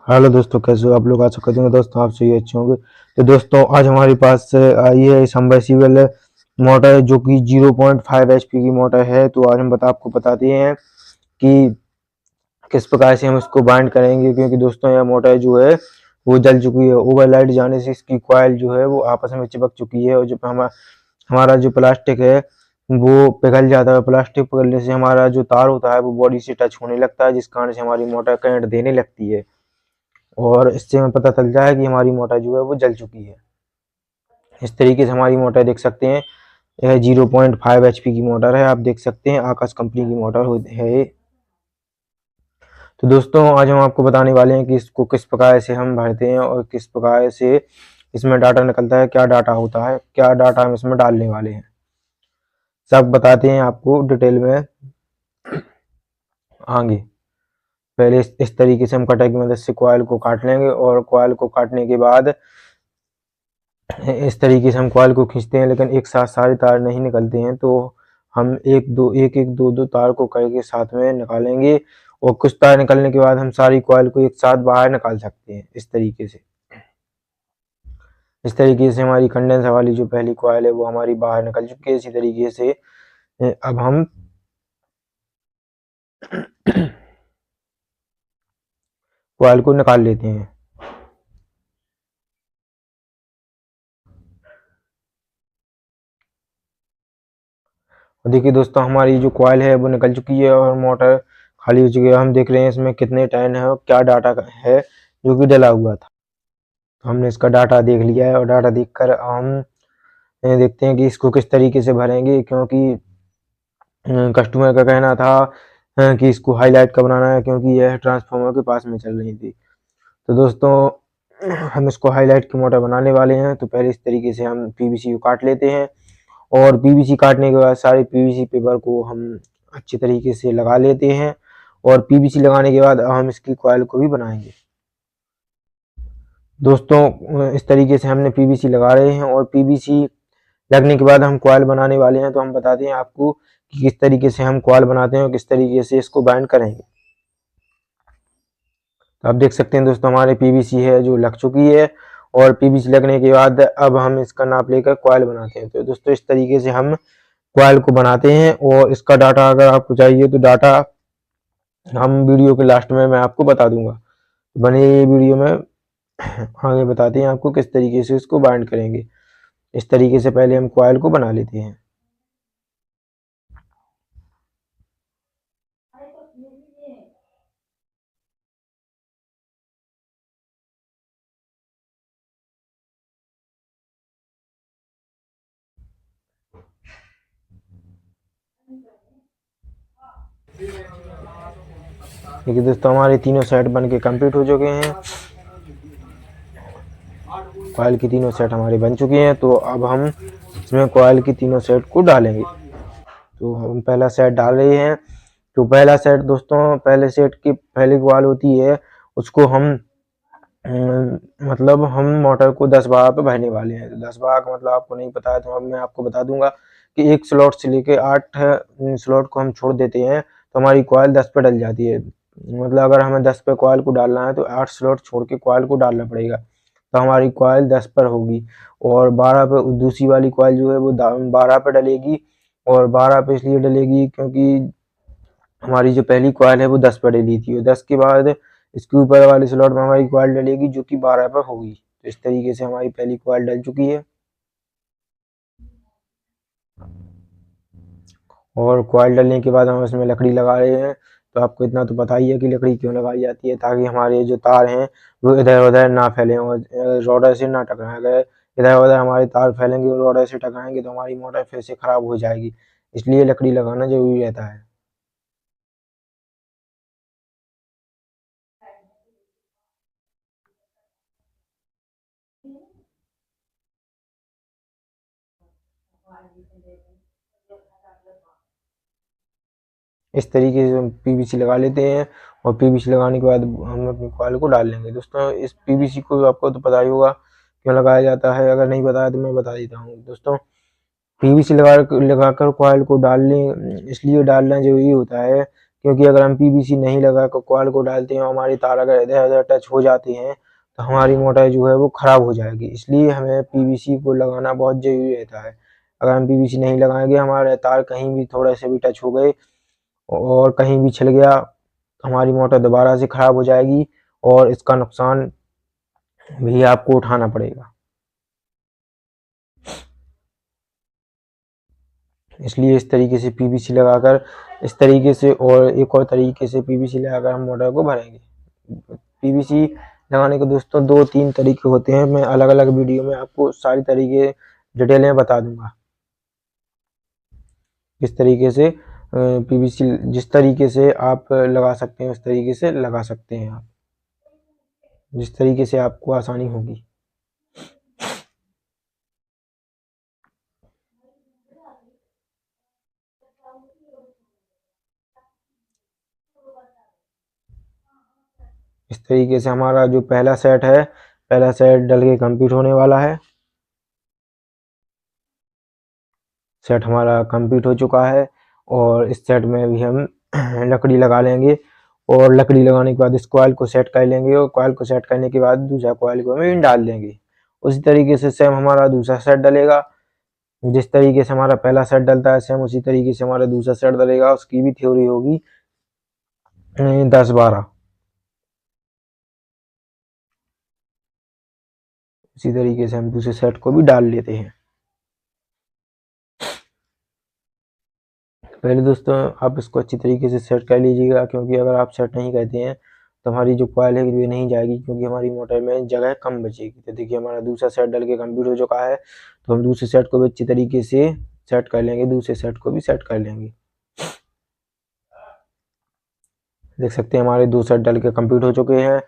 Hello दोस्तों, कैसे हो आप लोग। आशा करते हैं दोस्तों आप सही अच्छे होंगे। तो दोस्तों आज हमारे पास आई है सबमर्सिबल मोटर जो कि 0.5 एचपी की मोटर है। तो आज हम आपको बताते हैं कि किस प्रकार से हम इसको बाइंड करेंगे, क्योंकि दोस्तों यह मोटर जो है वो जल चुकी है। ओवरलाइट जाने से इसकी कॉइल जो है वो आपस में चिपक चुकी है, और जो हमारा जो प्लास्टिक है वो पिघल जाता है। प्लास्टिक पिघलने से हमारा जो तार होता है वो बॉडी से टच होने लगता है, जिस कारण से हमारी मोटर करंट देने लगती है, और इससे हमें पता चलता है कि हमारी मोटर जो है वो जल चुकी है। इस तरीके से हमारी मोटर देख सकते हैं, यह 0.5 एचपी की मोटर है। आप देख सकते हैं आकाश कंपनी की मोटर है। तो दोस्तों आज हम आपको बताने वाले हैं कि इसको किस प्रकार से हम भरते हैं और किस प्रकार से इसमें डाटा निकलता है, क्या डाटा होता है, क्या डाटा हम इसमें डालने वाले हैं, सब बताते हैं आपको डिटेल में आगे। पहले इस तरीके से हम कटर की मदद से कॉइल को काट लेंगे, और कॉइल को काटने के बाद इस तरीके से हम कॉइल को खींचते हैं, लेकिन एक साथ सारे तार नहीं निकलते हैं। तो हम एक दो तार को करके साथ में निकालेंगे, और कुछ तार निकलने के बाद हम सारी कॉइल को एक साथ बाहर निकाल सकते हैं। इस तरीके से हमारी कंडेंसर वाली जो पहली कॉइल है वो हमारी बाहर निकल चुकी है। इसी तरीके से अब हम कॉइल को निकाल लेते हैं। देखिए दोस्तों, हमारी जो कॉइल है वो निकल चुकी है और मोटर खाली हो चुकी है। हम देख रहे हैं इसमें कितने टर्न है और क्या डाटा है जो कि डला हुआ था। तो हमने इसका डाटा देख लिया है, और डाटा देखकर हम देखते हैं कि इसको किस तरीके से भरेंगे, क्योंकि कस्टमर का कहना था कि इसको हाईलाइट का बनाना है, क्योंकि यह ट्रांसफार्मर के पास में चल रही थी। तो दोस्तों हम इसको हाईलाइट की मोटर बनाने वाले हैं। तो पहले इस तरीके से हम पीवीसी को काट लेते हैं, और पीवीसी काटने के बाद सारे पीवीसी पेपर को हम अच्छे तरीके से लगा लेते हैं, और पीवीसी लगाने के बाद हम इसकी कॉइल को भी बनाएंगे। दोस्तों इस तरीके से हमने पीवीसी लगा रहे हैं, और पीवीसी लगने के बाद हम कॉइल बनाने वाले हैं। तो हम बताते हैं आपको कि किस तरीके से हम कॉइल बनाते हैं और किस तरीके से इसको बाइंड करेंगे। तो आप देख सकते हैं दोस्तों, हमारे पीवीसी है जो लग चुकी है, और पीवीसी लगने के बाद अब हम इसका नाप लेकर कॉइल बनाते हैं। तो दोस्तों इस तरीके से हम कॉइल को बनाते हैं, और इसका डाटा अगर आपको चाहिए तो डाटा हम वीडियो के लास्ट में मैं आपको बता दूंगा। बने वीडियो में आगे बताते हैं आपको किस तरीके से इसको बाइंड करेंगे। इस तरीके से पहले हम कॉइल को बना लेते हैं। देखिए दोस्तों, हमारे तीनों सेट बन के कम्प्लीट हो चुके हैं। कॉइल की तीनों सेट हमारे बन चुके हैं। तो अब हम इसमें कॉइल की तीनों सेट को डालेंगे। तो हम पहला सेट डाल रहे हैं। तो पहला सेट दोस्तों, पहले सेट की पहली कॉइल होती है उसको हम मतलब हम मोटर को 10 बार पे भरने वाले हैं। तो 10 बार का मतलब आपको नहीं पता है, तो अब मैं आपको बता दूंगा कि एक स्लॉट से लेके 8 स्लॉट को हम छोड़ देते हैं, तो हमारी कॉइल 10 पे डल जाती है। मतलब अगर हमें 10 पे कॉइल को डालना है तो 8 स्लॉट छोड़ के कॉइल को डालना पड़ेगा, तो हमारी कॉइल 10 पर होगी। और 12 पे दूसरी वाली कॉइल जो है वो 12 पे डलेगी। और 12 पे इसलिए डलेगी क्योंकि हमारी जो पहली कॉइल है वो 10 पे डली थी, और 10 के बाद इसके ऊपर वाले स्लॉट में हमारी कॉइल डलेगी जो कि 12 पर होगी। तो इस तरीके से हमारी पहली कॉइल डल चुकी है। और कॉइल डलने के बाद हम इसमें लकड़ी लगा रहे हैं। तो आपको इतना तो पता ही है कि लकड़ी क्यों लगाई जाती है, ताकि हमारे जो तार हैं वो इधर उधर ना फैलें और रोडर से ना टकराएं। अगर इधर उधर हमारे तार फैलेंगे और रोडर से टकराएंगे तो हमारी मोटर फिर से खराब हो जाएगी, इसलिए लकड़ी लगाना जरूरी रहता है। इस तरीके से हम पीवीसी लगा लेते हैं, और पीवीसी लगाने के बाद हम अपनी कॉइल को डाल लेंगे। दोस्तों इस पीवीसी को आपको तो पता ही होगा क्यों लगाया जाता है, अगर नहीं बताया तो मैं बता देता हूँ। दोस्तों पीवीसी लगाकर कॉइल को डालने इसलिए डालना जरूरी होता है क्योंकि अगर हम पीवीसी नहीं लगा कर कॉइल को डालते हैं और हमारी तार अगर इधर उधर टच हो जाती हैं तो हमारी मोटर जो है वो खराब हो जाएगी। इसलिए हमें पीवीसी को लगाना बहुत जरूरी रहता है। अगर हम पीवीसी नहीं लगाएंगे, हमारे तार कहीं भी थोड़े से भी टच हो गए और कहीं भी छिल गया, हमारी मोटर दोबारा से खराब हो जाएगी और इसका नुकसान भी आपको उठाना पड़ेगा। इसलिए इस तरीके से पीवीसी लगाकर, इस तरीके से और एक और तरीके से पीवीसी लगाकर हम मोटर को भरेंगे। पीवीसी लगाने के दोस्तों 2-3 तरीके होते हैं। मैं अलग अलग वीडियो में आपको सारी तरीके डिटेल में बता दूंगा। इस तरीके से पीवीसी जिस तरीके से आप लगा सकते हैं उस तरीके से लगा सकते हैं आप, जिस तरीके से आपको आसानी होगी। इस तरीके से हमारा जो पहला सेट है, पहला सेट डल के कंप्लीट होने वाला है। सेट हमारा कंप्लीट हो चुका है और इस सेट में भी हम लकड़ी लगा लेंगे और लकड़ी लगाने के बाद इस कॉइल को सेट कर लेंगे और कॉइल को सेट करने के बाद दूसरा कॉइल को हम डाल देंगे। उसी तरीके से सेम हमारा दूसरा सेट डलेगा। जिस तरीके से हमारा पहला सेट डलता है सेम उसी तरीके से हमारा दूसरा सेट डलेगा। उसकी भी थ्योरी होगी 10-12। इसी तरीके से हम दूसरे सेट को भी डाल लेते हैं। पहले दोस्तों आप इसको अच्छी तरीके से सेट कर लीजिएगा, क्योंकि अगर आप सेट नहीं करते हैं तो हमारी जो कॉइल है ये नहीं जाएगी, क्योंकि हमारी मोटर में जगह कम बचेगी। तो देखिए हमारा दूसरा सेट डल के कंप्लीट हो चुका है, तो हम दूसरे सेट को भी अच्छी तरीके से सेट कर लेंगे, दूसरे सेट को भी सेट कर लेंगे। देख सकते हैं हमारे 2 सेट डल के कंप्लीट हो चुके हैं।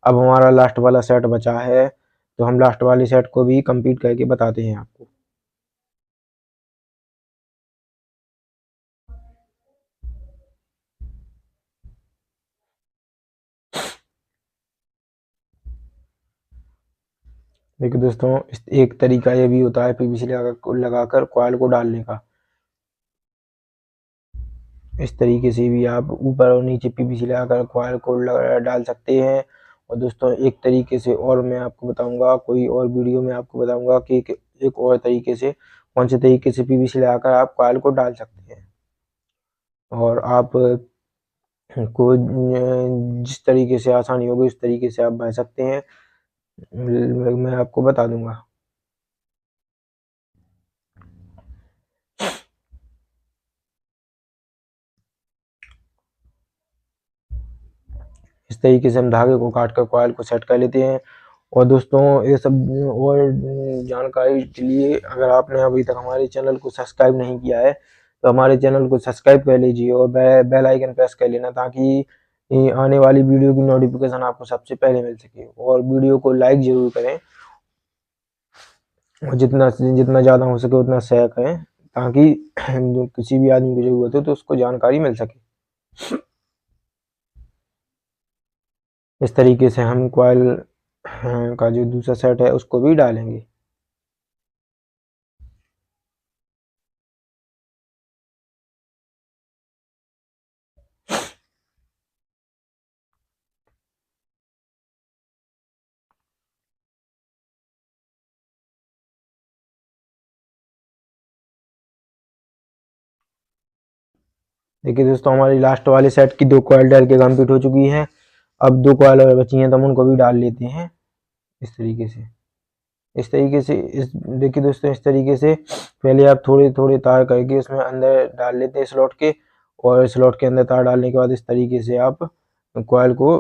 अब हमारा लास्ट वाला सेट बचा है, तो हम लास्ट वाले सेट को भी कंप्लीट करके बताते हैं आपको। देखिए दोस्तों एक तरीका ये भी होता है पीवीसी लगाकर कॉइल को डालने का। इस तरीके से भी आप ऊपर और नीचे पीवीसी लगाकर कॉइल को डाल सकते हैं। और दोस्तों एक तरीके से और मैं आपको बताऊंगा, कोई और वीडियो में आपको बताऊंगा कि एक और तरीके से कौन से तरीके से पीवीसी लगाकर आप कॉइल को डाल सकते हैं और आप को जिस तरीके से आसानी होगी उस तरीके से आप भर सकते हैं। मैं आपको बता दूंगा। इस तरीके से हम धागे को काट कर कॉइल को सेट कर लेते हैं। और दोस्तों ये सब और जानकारी के लिए अगर आपने अभी तक हमारे चैनल को सब्सक्राइब नहीं किया है तो हमारे चैनल को सब्सक्राइब कर लीजिए और बेल आइकन प्रेस कर लेना, ताकि आने वाली वीडियो की नोटिफिकेशन आपको सबसे पहले मिल सके। और वीडियो को लाइक जरूर करें और जितना जितना ज़्यादा हो सके उतना शेयर करें, ताकि जो किसी भी आदमी को जरूरत हो तो उसको जानकारी मिल सके। इस तरीके से हम कॉइल का जो दूसरा सेट है उसको भी डालेंगे। देखिए दोस्तों हमारी लास्ट वाले सेट की 2 कॉइल डाल के कंप्लीट हो चुकी है। अब 2 कॉइल और बची हैं तो हम उनको भी डाल लेते हैं इस तरीके से। इस तरीके से इस देखिए दोस्तों इस तरीके से पहले आप थोड़े थोड़े तार करके उसमें अंदर डाल लेते हैं स्लॉट के, और स्लॉट के अंदर तार डालने के बाद इस तरीके से आप कॉइल को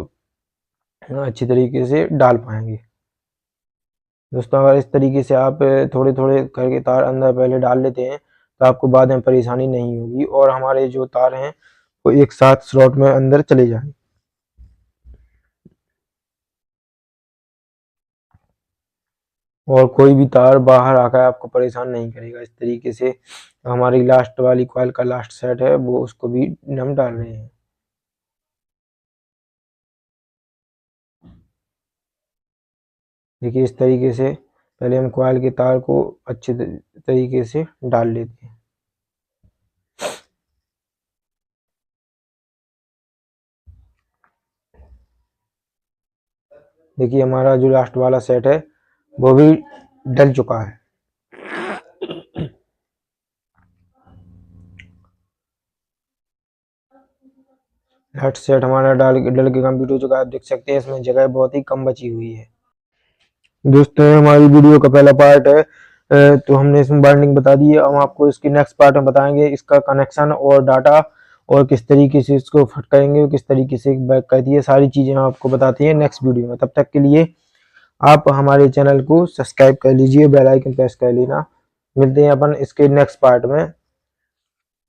अच्छी तरीके से डाल पाएंगे। दोस्तों अगर इस तरीके से आप थोड़े थोड़े करके तार अंदर पहले डाल लेते हैं तो आपको बाद में परेशानी नहीं होगी और हमारे जो तार हैं वो एक साथ स्लॉट में अंदर चले जाएंगे। और कोई भी तार बाहर आकर आपको परेशान नहीं करेगा। इस तरीके से हमारी लास्ट वाली कॉइल का लास्ट सेट है वो उसको भी हम डाल रहे हैं। देखिए इस तरीके से पहले हम कॉइल के तार को अच्छे तरीके से डाल लेते हैं। देखिए हमारा जो लास्ट वाला सेट है वो भी डल चुका है। लास्ट सेट हमारा डल के कंप्लीट हो चुका है। आप देख सकते हैं इसमें जगह बहुत ही कम बची हुई है। दोस्तों हमारी वीडियो का पहला पार्ट है तो हमने इसमें बाइंडिंग बता दी है। हम आपको इसके नेक्स्ट पार्ट में बताएंगे इसका कनेक्शन और डाटा और किस तरीके से इसको फिट करेंगे, किस तरीके से बैक कर दिए, सारी चीजें हम आपको बताते हैं नेक्स्ट वीडियो में। तब तक के लिए आप हमारे चैनल को सब्सक्राइब कर लीजिए, बेल आइकन प्रेस कर लेना। मिलते हैं अपन इसके नेक्स्ट पार्ट में।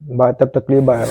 तब तक के लिए बाय।